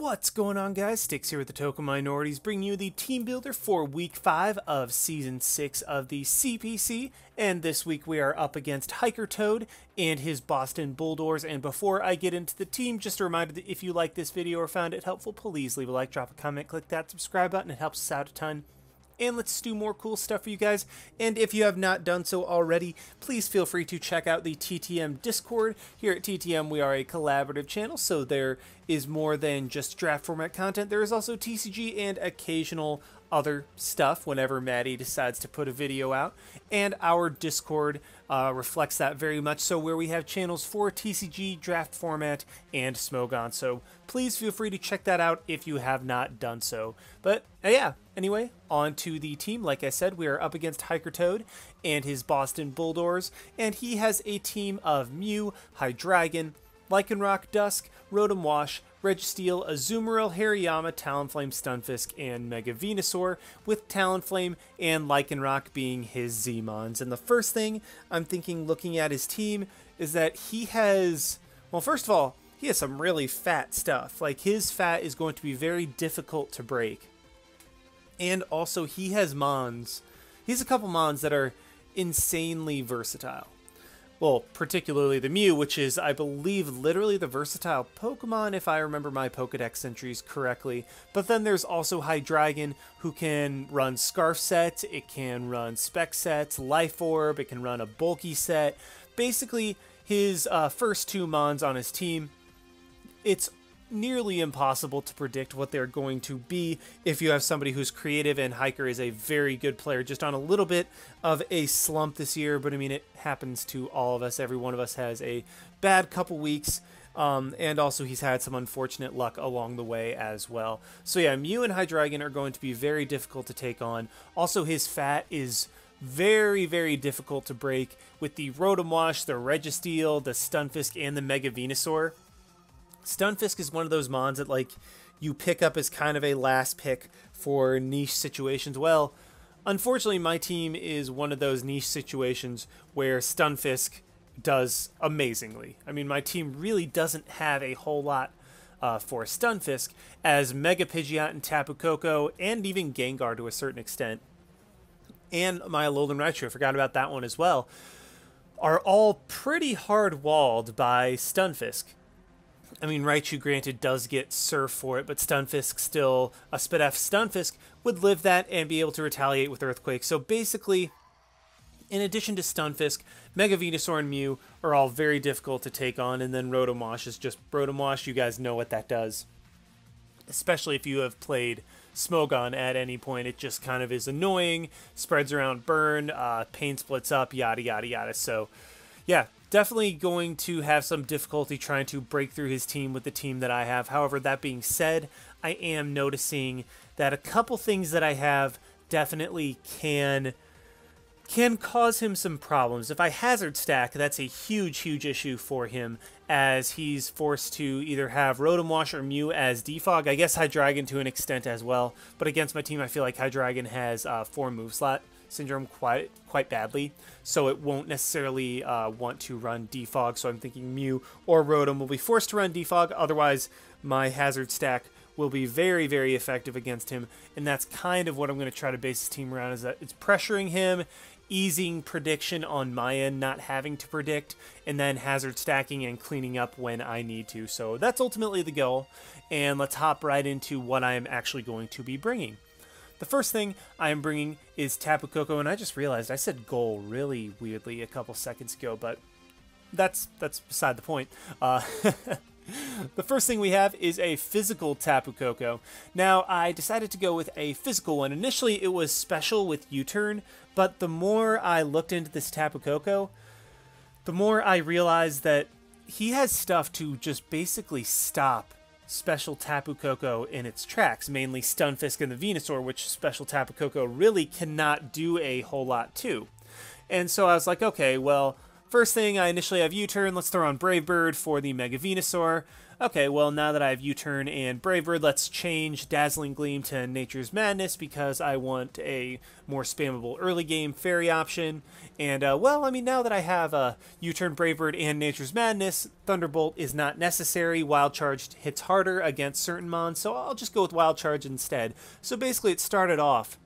What's going on, guys? Styx here with the Token Minorities, bringing you the team builder for week 5 of season 6 of the CPC. And this week we are up against Hiker Toad and his Boston Boldores. And before I get into the team, just a reminder that if you like this video or found it helpful, please leave a like, drop a comment, click that subscribe button. It helps us out a ton. And let's do more cool stuff for you guys. And if you have not done so already, please feel free to check out the TTM Discord. Here at TTM, we are a collaborative channel, so there is more than just draft format content. There is also TCG and occasional other stuff whenever Maddie decides to put a video out. And our Discord reflects that very much so, where we have channels for TCG, draft format, and Smogon. So please feel free to check that out if you have not done so. But yeah, anyway, on to the team. Like I said, we are up against Hiker Toad and his Boston Boldores, and he has a team of Mew, Hydreigon, Lycanroc, Dusk, Rotom Wash, Registeel, Azumarill, Hariyama, Talonflame, Stunfisk, and Mega Venusaur, with Talonflame and Lycanroc being his Z-Mons. And the first thing I'm thinking looking at his team is that he has, well, first of all, he has some really fat stuff. Like, his fat is going to be very difficult to break. And also, he has Mons. He has a couple Mons that are insanely versatile. Well, particularly the Mew, which is, I believe, literally the versatile Pokemon, if I remember my Pokedex entries correctly. But then there's also Hydreigon, who can run Scarf sets, it can run Spec sets, Life Orb, it can run a bulky set. Basically, his first two Mons on his team, it's nearly impossible to predict what they're going to be if you have somebody who's creative, and Hiker is a very good player, just on a little bit of a slump this year. But I mean, it happens to all of us. Every one of us has a bad couple weeks, and also he's had some unfortunate luck along the way as well. So yeah, Mew and Hydreigon are going to be very difficult to take on. Also, his fat is very, very difficult to break with the Rotom Wash, the Registeel, the Stunfisk, and the Mega Venusaur. Stunfisk is one of those Mons that, like, you pick up as kind of a last pick for niche situations. Well, unfortunately, my team is one of those niche situations where Stunfisk does amazingly. I mean, my team really doesn't have a whole lot for Stunfisk, as Mega Pidgeot and Tapu Koko, and even Gengar to a certain extent, and my Alolan Raichu, I forgot about that one as well, are all pretty hard-walled by Stunfisk. I mean, Raichu, granted, does get Surf for it, but Stunfisk still, a Spidef Stunfisk would live that and be able to retaliate with Earthquake. So basically, in addition to Stunfisk, Mega Venusaur and Mew are all very difficult to take on, and then Rotom Wash is just Rotom Wash. You guys know what that does. Especially if you have played Smogon at any point, it just kind of is annoying, spreads around burn, pain splits up, yada, yada, yada. So, yeah, definitely going to have some difficulty trying to break through his team with the team that I have. However, that being said, I am noticing that a couple things that I have definitely can cause him some problems. If I hazard stack, that's a huge, huge issue for him, as he's forced to either have Rotom Wash or Mew as defog. I guess Hydreigon to an extent as well, but against my team, I feel like Hydreigon has 4 move slot syndrome quite badly, so it won't necessarily want to run defog. So I'm thinking Mew or Rotom will be forced to run defog. Otherwise, my hazard stack will be very, very effective against him, and that's kind of what I'm going to try to base his team around, is that it's pressuring him, easing prediction on my end, not having to predict, and then hazard stacking and cleaning up when I need to. So that's ultimately the goal, and let's hop right into what I am actually going to be bringing. The first thing I am bringing is Tapu Koko, and I just realized I said goal really weirdly a couple seconds ago, but that's beside the point. The first thing we have is a physical Tapu Koko. Now, I decided to go with a physical one. Initially, it was special with U-turn, but the more I looked into this Tapu Koko, the more I realized that he has stuff to just basically stop special Tapu Koko in its tracks, mainly Stunfisk and the Venusaur, which special Tapu Koko really cannot do a whole lot to. And so I was like, okay, well, First thing, I initially have U-Turn. Let's throw on Brave Bird for the Mega Venusaur. Okay, well, now that I have U-Turn and Brave Bird, let's change Dazzling Gleam to Nature's Madness because I want a more spammable early game fairy option. And, well, I mean, now that I have U-Turn, Brave Bird, and Nature's Madness, Thunderbolt is not necessary. Wild Charge hits harder against certain mons, so I'll just go with Wild Charge instead. So basically, it started off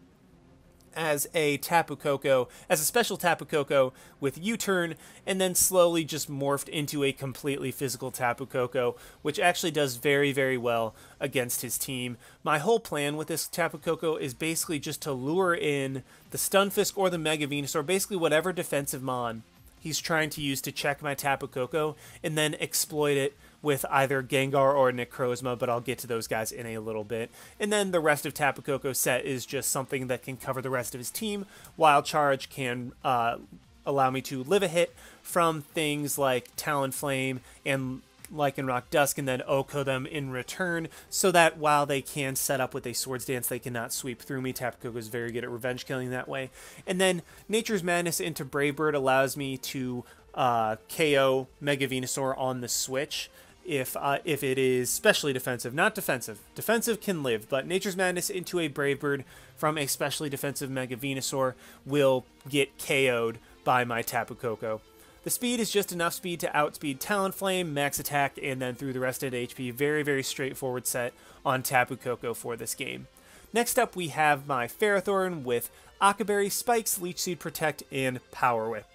as a Tapu Koko, as a special Tapu Koko with U-Turn, and then slowly just morphed into a completely physical Tapu Koko, which actually does very, very well against his team. My whole plan with this Tapu Koko is basically just to lure in the Stunfisk or the Mega Venusaur, basically whatever defensive mon he's trying to use to check my Tapu Koko, and then exploit it with either Gengar or Necrozma, but I'll get to those guys in a little bit. And then the rest of Tapu Koko's set is just something that can cover the rest of his team. Wild Charge can allow me to live a hit from things like Talonflame and Lycanroc Dusk, and then Oko them in return, so that while they can set up with a Swords Dance, they cannot sweep through me. Tapu Koko is very good at revenge killing that way. And then Nature's Madness into Brave Bird allows me to KO Mega Venusaur on the switch. If it is specially defensive, not defensive. Defensive can live, but Nature's Madness into a Brave Bird from a specially defensive Mega Venusaur will get KO'd by my Tapu Koko. The speed is just enough speed to outspeed Talonflame, max attack, and then through the rest of the HP. Very, very straightforward set on Tapu Koko for this game. Next up, we have my Ferrothorn with Akaberry, Spikes, Leech Seed, Protect, and Power Whip.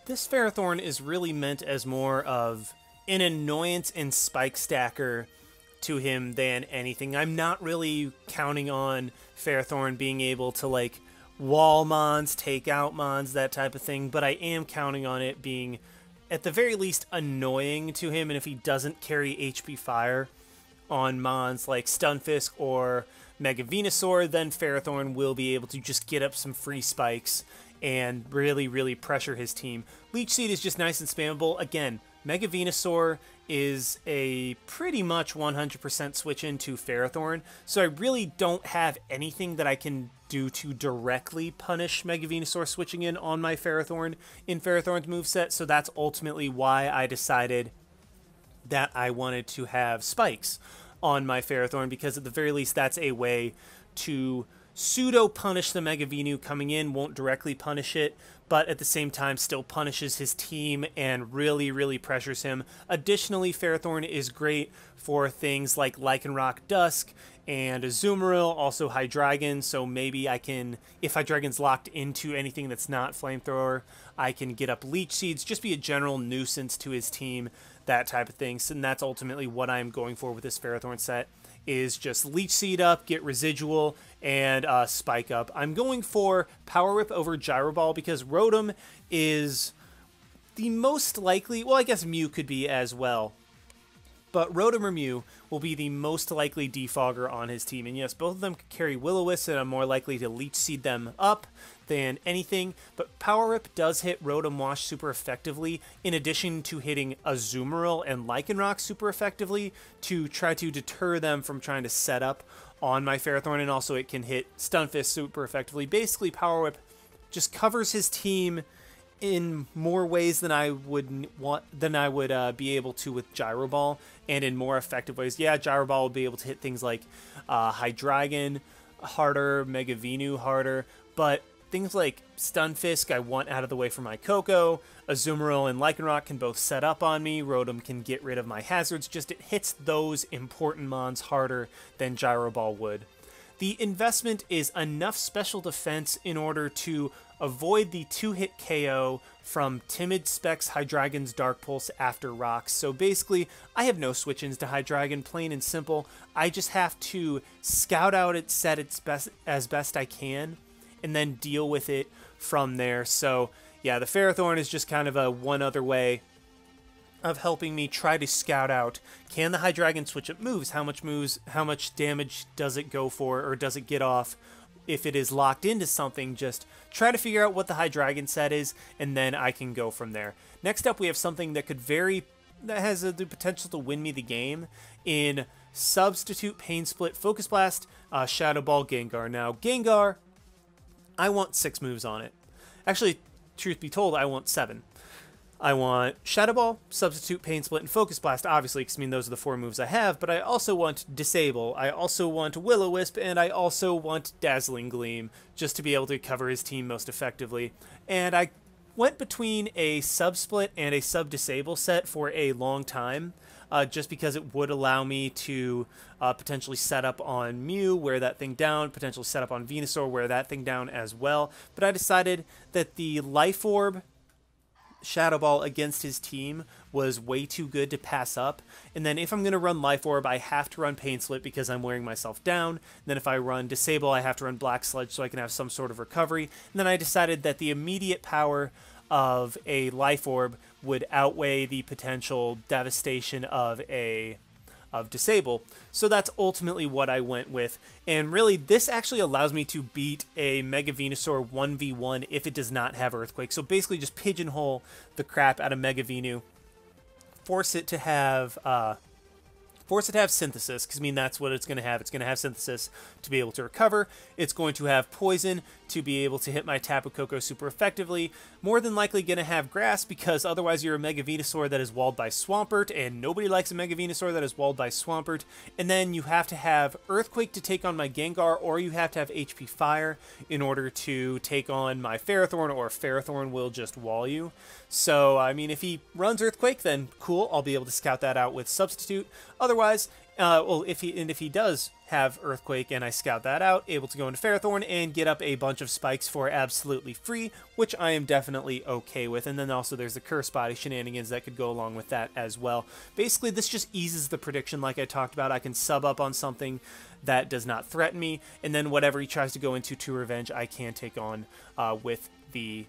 This Ferrothorn is really meant as more of an annoyance and spike stacker to him than anything. I'm not really counting on Ferrothorn being able to, like, wall mons, take out mons, that type of thing, but I am counting on it being, at the very least, annoying to him, and if he doesn't carry HP Fire on mons like Stunfisk or Mega Venusaur, then Ferrothorn will be able to just get up some free spikes and really, really pressure his team. Leech Seed is just nice and spammable. Again, Mega Venusaur is a pretty much 100% switch into Ferrothorn, so I really don't have anything that I can do to directly punish Mega Venusaur switching in on my Ferrothorn in Ferrothorn's moveset, so that's ultimately why I decided that I wanted to have spikes on my Ferrothorn, because at the very least that's a way to pseudo-punish the Mega Venu coming in, won't directly punish it, but at the same time still punishes his team and really, really pressures him. Additionally, Ferrothorn is great for things like Lycanroc Dusk and Azumarill, also Hydreigon, so maybe I can, if Hydreigon's locked into anything that's not Flamethrower, I can get up Leech Seeds, just be a general nuisance to his team, that type of thing. So, and that's ultimately what I'm going for with this Ferrothorn set, is just Leech Seed up, get Residual, and Spike up. I'm going for Power Whip over Gyro Ball because Rotom is the most likely, well, I guess Mew could be as well, but Rotom or Mew will be the most likely defogger on his team. And yes, both of them could carry Will-O-Wisp, and I'm more likely to Leech Seed them up than anything. But Power Whip does hit Rotom Wash super effectively, in addition to hitting Azumarill and Lycanroc super effectively to try to deter them from trying to set up on my Ferrothorn. And also it can hit Stunfisk super effectively. Basically, Power Whip just covers his team in more ways than I would be able to with Gyro Ball, and in more effective ways. Yeah, Gyro Ball will be able to hit things like Hydreigon harder, Mega Venu harder, but things like Stunfisk I want out of the way for my Koko. Azumarill and Lycanroc can both set up on me. Rotom can get rid of my hazards. Just it hits those important mons harder than Gyro Ball would. The investment is enough special defense in order to avoid the 2-hit KO from Timid Specs Hydreigon's Dark Pulse after Rocks. So basically, I have no switch-ins to Hydreigon, plain and simple. I just have to scout out its set as best I can, and then deal with it from there. So yeah, the Ferrothorn is just kind of a one other way of helping me try to scout out, can the Hydreigon switch up moves? How much damage does it go for, or does it get off if it is locked into something? Just try to figure out what the Hydreigon set is, and then I can go from there. Next up, we have something that has the potential to win me the game in Substitute Pain Split, Focus Blast, Shadow Ball, Gengar. Now, Gengar, I want 6 moves on it. Actually, truth be told, I want 7. I want Shadow Ball, Substitute, Pain Split, and Focus Blast, obviously, because I mean those are the 4 moves I have, but I also want Disable, I also want Will-O-Wisp, and I also want Dazzling Gleam, just to be able to cover his team most effectively. And I went between a Sub-Split and a Sub-Disable set for a long time, just because it would allow me to potentially set up on Mew, wear that thing down, potentially set up on Venusaur, wear that thing down as well. But I decided that the Life Orb Shadow Ball against his team was way too good to pass up. And then if I'm going to run Life Orb, I have to run Pain Split because I'm wearing myself down. And then if I run Disable, I have to run Black Sludge so I can have some sort of recovery. And then I decided that the immediate power of a Life Orb would outweigh the potential devastation of Disable. So that's ultimately what I went with. And really, this actually allows me to beat a Mega Venusaur 1v1 if it does not have Earthquake. So basically just pigeonhole the crap out of Mega Venu, force it to have Synthesis, because I mean that's what it's going to have. It's going to have Synthesis to be able to recover. It's going to have Poison to be able to hit my Tapu Koko super effectively. More than likely going to have Grass, because otherwise you're a Mega Venusaur that is walled by Swampert, and nobody likes a Mega Venusaur that is walled by Swampert. And then you have to have Earthquake to take on my Gengar, or you have to have HP Fire in order to take on my Ferrothorn, or Ferrothorn will just wall you. So, I mean, if he runs Earthquake, then cool, I'll be able to scout that out with Substitute. Otherwise, well, if he does have Earthquake and I scout that out, able to go into Ferrothorn and get up a bunch of spikes for absolutely free, which I am definitely okay with. And then also there's the Curse Body shenanigans that could go along with that as well. Basically, this just eases the prediction like I talked about. I can sub up on something that does not threaten me, and then whatever he tries to go into to revenge, I can take on with the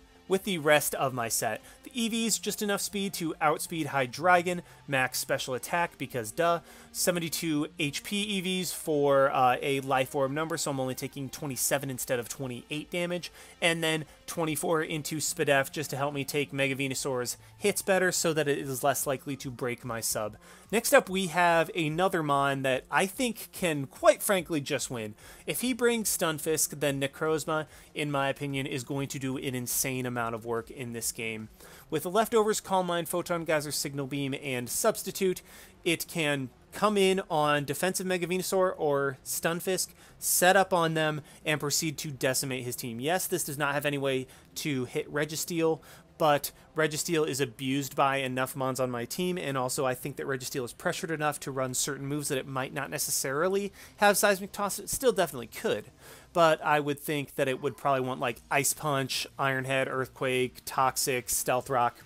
rest of my set. The EV's just enough speed to outspeed Hydreigon, max special attack, because duh. 72 HP EVs for a Life Orb number, so I'm only taking 27 instead of 28 damage. And then 24 into Spadef just to help me take Mega Venusaur's hits better so that it is less likely to break my sub. Next up, we have another Mon that I think can, quite frankly, just win. If he brings Stunfisk, then Necrozma, in my opinion, is going to do an insane amount of work in this game. With the leftovers, Calm Mind, Photon Geyser, Signal Beam, and Substitute, it can come in on defensive Mega Venusaur or Stunfisk, set up on them, and proceed to decimate his team. Yes, this does not have any way to hit Registeel, but Registeel is abused by enough Mons on my team, and also I think that Registeel is pressured enough to run certain moves that it might not necessarily have Seismic Toss. It still definitely could, but I would think that it would probably want like Ice Punch, Iron Head, Earthquake, Toxic, Stealth Rock,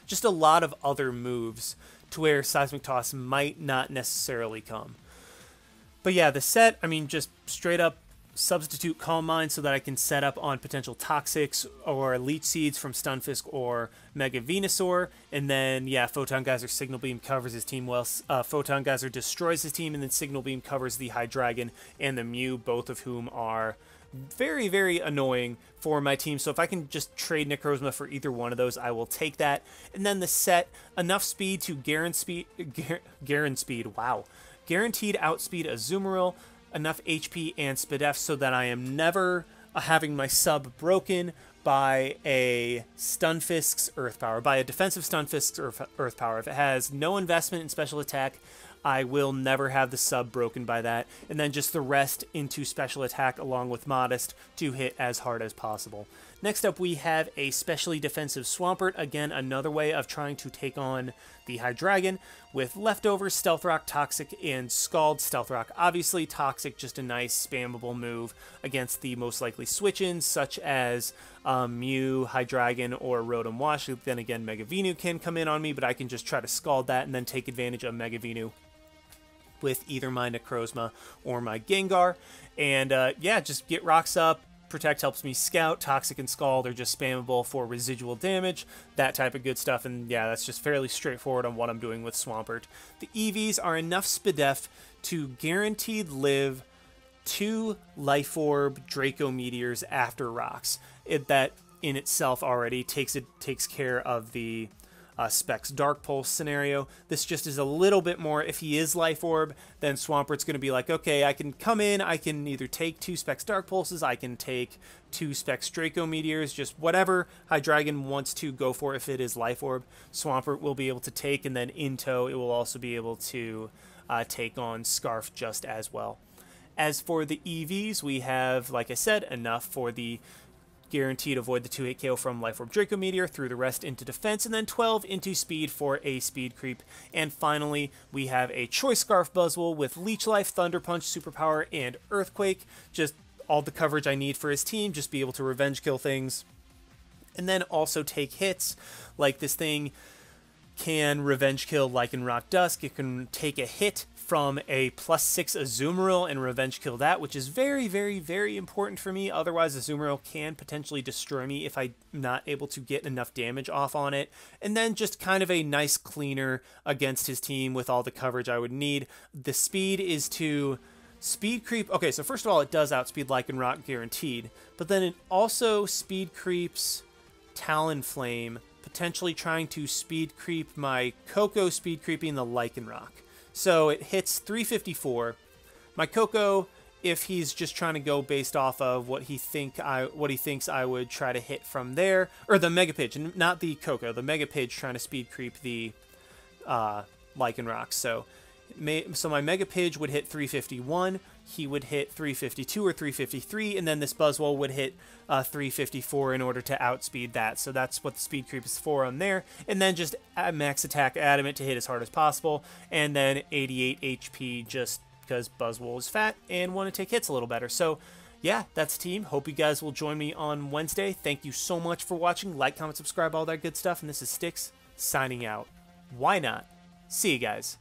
just a lot of other moves to where Seismic Toss might not necessarily come. But yeah, the set, I mean, just straight up Substitute Calm Mind so that I can set up on potential Toxics or Leech Seeds from Stunfisk or Mega Venusaur. And then, yeah, Photon Geyser Signal Beam covers his team well. Photon Geyser destroys his team, and then Signal Beam covers the Hydreigon and the Mew, both of whom are very, very annoying for my team. So if I can just trade Necrozma for either one of those, I will take that. And then the set, enough speed to guaranteed outspeed Azumarill, enough HP and Spadef so that I am never having my sub broken by a Stunfisk's Earth Power, by a defensive Stunfisk's Earth Power. If it has no investment in special attack, I will never have the sub broken by that, and then just the rest into special attack along with Modest to hit as hard as possible. Next up, we have a specially defensive Swampert, again, another way of trying to take on the Hydreigon with leftovers, Stealth Rock, Toxic, and Scald. Stealth Rock, obviously, Toxic, just a nice spammable move against the most likely switch-ins, such as Mew, Hydreigon, or Rotom Wash. Then again, Mega Venu can come in on me, but I can just try to Scald that and then take advantage of Mega Venu with either my Necrozma or my Gengar. And yeah, just get rocks up. Protect helps me scout. Toxic and Scald are just spammable for residual damage, that type of good stuff. And yeah, that's just fairly straightforward on what I'm doing with Swampert. The EVs are enough Spadef to guaranteed live 2 Life Orb Draco Meteors after rocks. That in itself already takes care of the Specs Dark Pulse scenario. This just is a little bit more, if he is Life Orb, then Swampert's going to be like, okay, I can come in, I can either take 2 Specs Dark Pulses, I can take 2 Specs Draco Meteors, just whatever Hydreigon wants to go for if it is Life Orb, Swampert will be able to take, and then in tow, it will also be able to take on Scarf just as well. As for the EVs, we have, like I said, enough for the guaranteed avoid the 2-hit KO from Life Orb Draco Meteor, through the rest into defense, and then 12 into speed for a speed creep. And finally, we have a Choice Scarf Buzzwole with Leech Life, Thunder Punch, Superpower, and Earthquake. Just all the coverage I need for his team, just be able to revenge kill things. And then also take hits, like this thing can revenge kill Lycanroc Dusk. It can take a hit from a +6 Azumarill and revenge kill that, which is very, very, very important for me. Otherwise, Azumarill can potentially destroy me if I'm not able to get enough damage off on it. And then just kind of a nice cleaner against his team with all the coverage I would need. The speed is to speed creep. Okay, so first of all, it does outspeed Lycanroc guaranteed, but then it also speed creeps Talonflame, potentially trying to speed creep my Koko, speed creeping the Lycanroc. So it hits 354. My Koko, if he's just trying to go based off of what he thinks I would try to hit from there, or the Mega Pidge, not the Koko, the Mega Pidge trying to speed creep the Lycanroc. So my Mega Pidge would hit 351, he would hit 352 or 353, and then this Buzzwole would hit 354 in order to outspeed that. So that's what the speed creep is for on there. And then just max attack Adamant to hit as hard as possible, and then 88 HP just because Buzzwole is fat and want to take hits a little better. So yeah, that's the team. Hope you guys will join me on Wednesday. Thank you so much for watching. Like, comment, subscribe, all that good stuff. And this is Styx signing out. Why not? See you guys.